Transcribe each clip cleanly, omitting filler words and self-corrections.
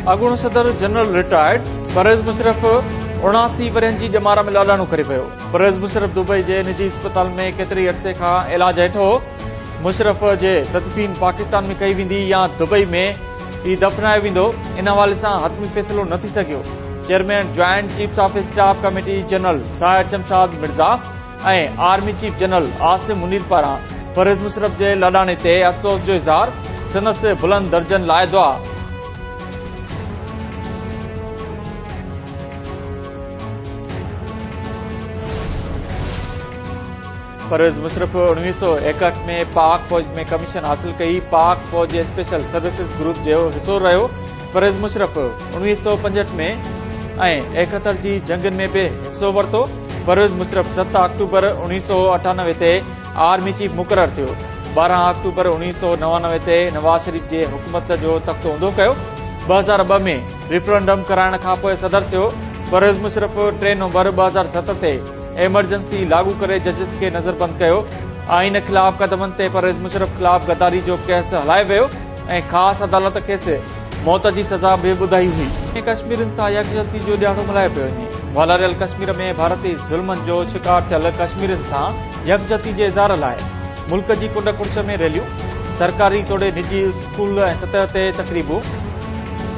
अॻूणो सदर general retired Parvez Musharraf 79 वरनि जी ॼमार में लाॾाणो करे पियो। परवेज़ मुशर्रफ दुबई जे निजी अस्पताल में केतिरे अरसे खां इलाज हेठि हो। मुशर्रफ जे तदफ़ीन पाकिस्तान में कई वेंदी या दुबई में ई दफ़नायो वेंदो, इन हवाले सां हतमी फ़ैसिलो न थी सघियो। Chairman joint chiefs of staff committee general Sahir Shamshad Mirza ऐं army chief general Asim Munir पारां परवेज़ मुशर्रफ जे लाॾाणे ते अफ़सोस जो इज़हार, संदसि बुलंद दर्जन लाइ दुआ। परवेज़ मुशर्रफ 1961 में पाक फौज में कमीशन हासिल कई। पाक फौज जे स्पेशल सर्विसिस ग्रुप जो हिस्सो रहियो। परवेज़ मुशर्रफ 1965 में ऐं 71 जी जंगनि में भी हिस्सो वरितो। परवेज़ मुशर्रफ 7 अक्टूबर 1998 ते आर्मी चीफ मुक़रर थियो। 12 अक्टूबर 1999 ते नवाज शरीफ जे हुकूमत जो तख़्तो ऊंधो कयो। 2002 में रेफरेंडम कराइण खां पोइ सदर थियो। परवेज़ मुशर्रफ 3 नवंबर 2007 ते एमरजेंसी लागू करे जजिस खे नज़रबंद कयो। आइन ख़िलाफ़ कदमनि ते परवेज़ मुशर्रफ ख़िलाफ़ गद्दारी जो केस हलायो वियो ऐं ख़ासि अदालत खेसि मौत जी सज़ा भी ॿुधाई हुई। कश्मीरियुनि सां यकजहती जो ॾियारो मल्हायो पियो वञे। वालारियल कश्मीर में भारतीय ज़ुल्मनि जो शिकार थियल कश्मीरियुनि सां यकजहती जे इज़हार लाइ मुल्क जी कुंड कुड़िश में रैलियूं, सरकारी तोड़े निजी स्कूल ऐं सतह ते तक़रीबूं।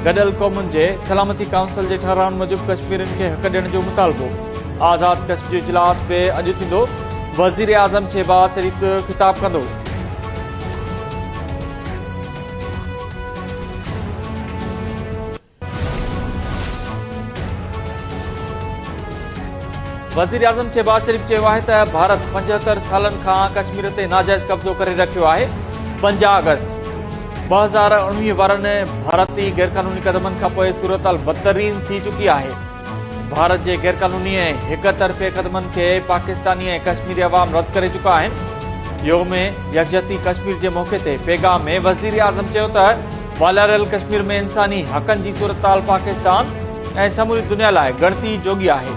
गॾियल क़ौमुनि जे सलामती काउंसिल जे ठहराइण मूजिबि कश्मीरियुनि खे हक़ ॾियण जो मुतालबो। आज़ाद कश्मीर जो इजलास बि अॼु थींदो। वज़ीर आज़म शहबाज शरीफ ख़िताब कंदो। वज़ीर आज़म शहबाज शरीफ चयो आहे त भारत 75 सालनि खां कश्मीर ते नाजाइज़ कब्ज़ो करे रखियो आहे। 5 अगस्त 2019 वारनि भारती गैरकानूनी कदमनि खां पोइ सूरत बदतरीन थी चुकी आहे। भारत जे गैरकानूनी ऐं हिक तरफ़े कदमनि खे पाकिस्तानी ऐं कश्मीरी अवाम रद्द करे चुका आहिनि। योम यकजहती कश्मीर जे मौक़े ते पैगाम में वज़ीर आज़म चयो त वालारियल कश्मीर में इंसानी हक़नि जी सूरताल पाकिस्तान ऐं समूरी दुनिया लाइ गणती जोगी आहे।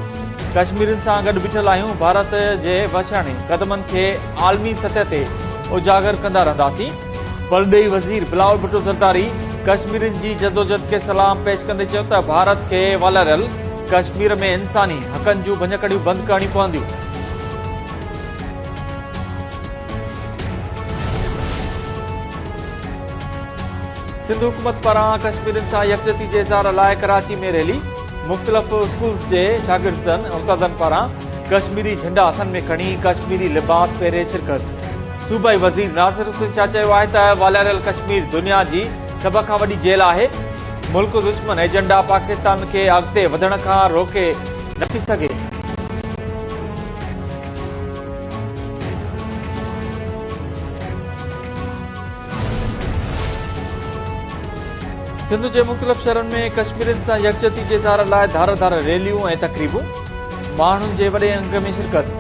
कश्मीरियुनि सां गॾु बीठल आहियूं। भारत जे वछाणे कदमनि खे आलमी सतह ते उजागर कंदा रहंदासीं। परॾेही वज़ीर बिलावल भुट्टो ज़रदारी कश्मीरियुनि जी जदोजहद खे सलाम पेश कंदे चयो त भारत खे वालारियल कश्मीर में इंसानी हक़नि जूं भञकड़ियूं बंदि करणियूं पवंदियूं। सिंध हुकूमत पारां कश्मीरियुनि सां यकजहती जे इज़हार लाइ कराची में रैली। मुख़्तलिफ़ स्कूल जे शागिर्दनि उस्तादनि पारां कश्मीरी झंडा हथनि में खणी कश्मीरी लिबास पहिरे शिरकत। सूबाई वज़ीर नासिर हुसैन छा चयो आहे त वालारियल कश्मीर दुनिया जी सभ खां वॾी जेल आहे। मुल्क दुश्मन एजेंडा पाकिस्तान खे अॻिते वधण खां रोके नथी सघे। सिंध जे मुख़्तलिफ़ शहरनि में कश्मीरियुनि सां यकजहती जे इज़हार लाइ धार धार रैलियूं ऐं तक़रीबूं, माण्हुनि जे वॾे अंग में शिरकत।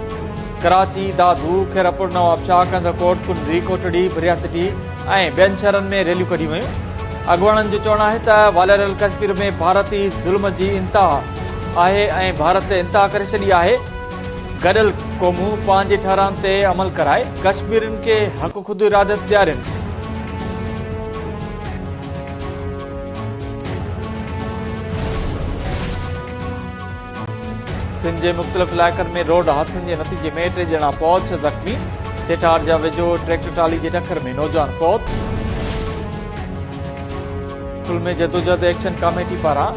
कराची, दादू, खैरपुर, नवाबशाह, कंदकोट, कुंडरी, कोटड़ी, भरिया सिटी ऐं ॿियनि शहरनि में रैलियूं कढियूं वयूं। अॻुवाणनि जो चवणु आहे त वालारियल कश्मीर में भारती ज़ुल्म जी इंतिहा आहे ऐं भारत इंतिहा करे छॾी आहे। गॾियल क़ौमूं पंहिंजे ठहराइण ते अमल कराए कश्मीरियुनि खे हक़ ख़ुदि इरादत ॾियारीनि। सिंध जे मुख़्तलिफ़ इलाइक़नि में रोड हादसनि जे नतीजे में 3 ॼणा फौत, 6 ज़ख़्मी। सेठार जा वेझो ट्रैक्टर ट्राली जे टक्कर में नौजवान फौत। में जदोजहद एक्शन कमेटी पारां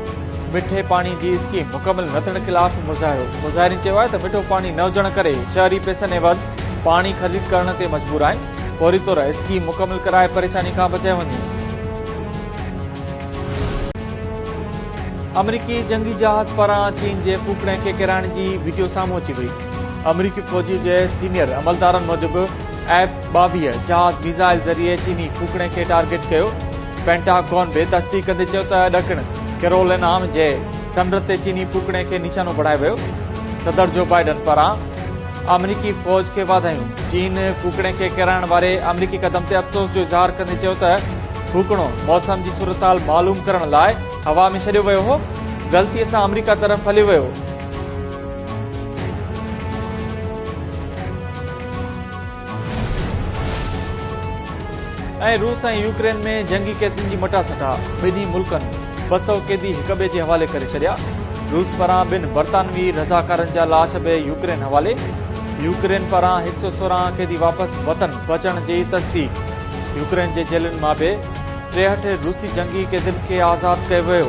मिठे पानी जी स्कीम मुकमल न थियण ख़िलाफ़ मुज़ाहिरो। मुज़ाहिरीन चयो आहे त मिठो पानी न हुजण करे शहरी पैसनि एवज़ पानी ख़रीद करण ते मजबूर आहिनि। फौरी तौर स्कीम मुकमल कराए परेशानी खां बचाए वञे। अमरीकी जंगी जहाज़ पारां चीन जे फूकणे खे किराइण जी वीडियो साम्हूं अची वई। अमरीकी फ़ौजी जे सीनियर अमलदारनि मूजिबि F-22 जहाज़ मिसाइल ज़रिए चीनी फूकणे खे टारगेट कयो। पेंटागन बि तस्दीक कंदे चयो त ॾखिण कैरोलिना जे समुंड ते चीनी फूकणे खे निशानो बणायो वियो। सदर जो बाइडन पारां अमरीकी फ़ौज खे वाधायूं। चीन फूकणे खे किराइण वारे अमरीकी कदम ते अफ़सोस जो इज़हार कंदे चयो त फूकणो मौसम जी सूरताल मालूम करण लाइ हवा में छॾियो वियो हो, ग़लतीअ सां अमरीका तरफ़ हलियो वियो। ऐं रूस ऐं यूक्रेन में जंगी कैदियुनि जी मटासटा। ॿिन्ही मुल्कनि 200 कैदी हिक ॿिए जे हवाले करे छॾिया। रूस पारां 2 बरतानवी रज़ाकारनि जा लाश बि यूक्रेन हवाले। यूक्रेन पारां 116 कैदी वापसि वतन पहुचण जी तस्दीक। यूक्रेन जे जेलनि मां बि 63 रूसी जंगी कैदियुनि खे आज़ाद कयो वियो।